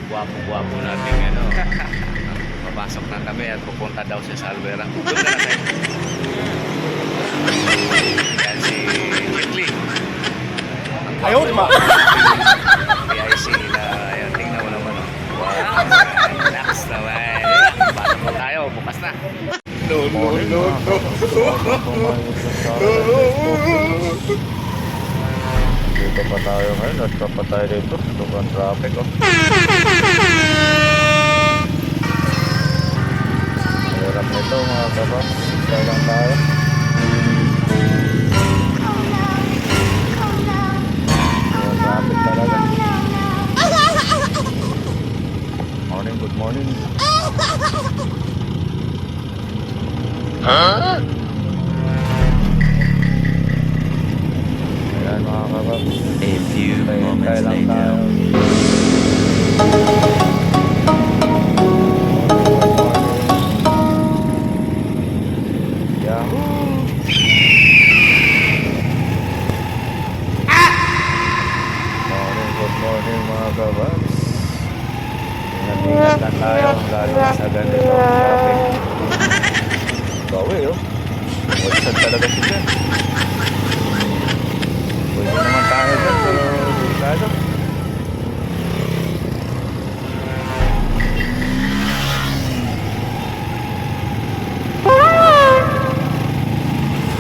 Gwapo-gwapo natin ano. Papasok na kami at pupunta daw siya sa Albuera. Doon na tayo. Yan si Jitli. Ayun, ma. PIC na, ayan, tingnan mo naman. Wow, relax naman. Bata po tayo, bukas na. No. Dito pa tayo ngayon, nagka pa tayo dito. Sobrang traffic, oh. Hirap nito mga kabab. Hintay lang tayo. Sobrang traffic talaga. Morning, good morning. Ayan mga kabab. A few Hintay lang tayo. Yahoo! Morning, good morning mga kababs. Ingat-ingat lang tayo, lalo na sa ganito traffic. Bawi, oh. Wadsad talaga siya dyan. Pwede naman tayo dyan, pero delikado.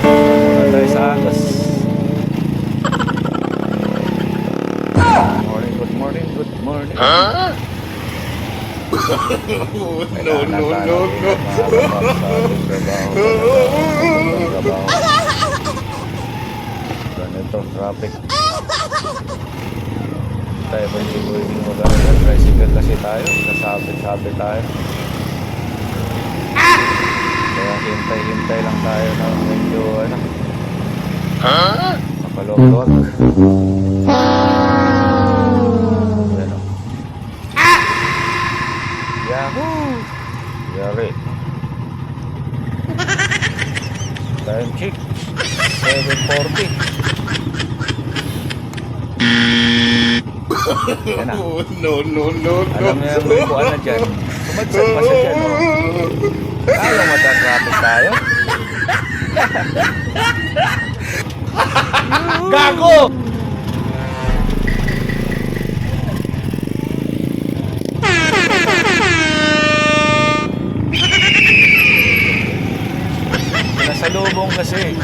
Muna tayo sa Agos. Good morning, good morning. No. Ganito, traffic. Tayo ba hindi pwedeng mag-alala? Tricycle kasi tayo, nasabit-sabit tayo. Kaya hintay-hintay lang tayo na medyo ano. Mapalog-log. Yan o. Yahoo! Yari. Time check. 7:40. Yan na. No. Alam niyo yung may kuwan na dyan. Sumadsad pa siya dyan. Ayaw matatraffic tayo. Gago! Nasa lubong kasi.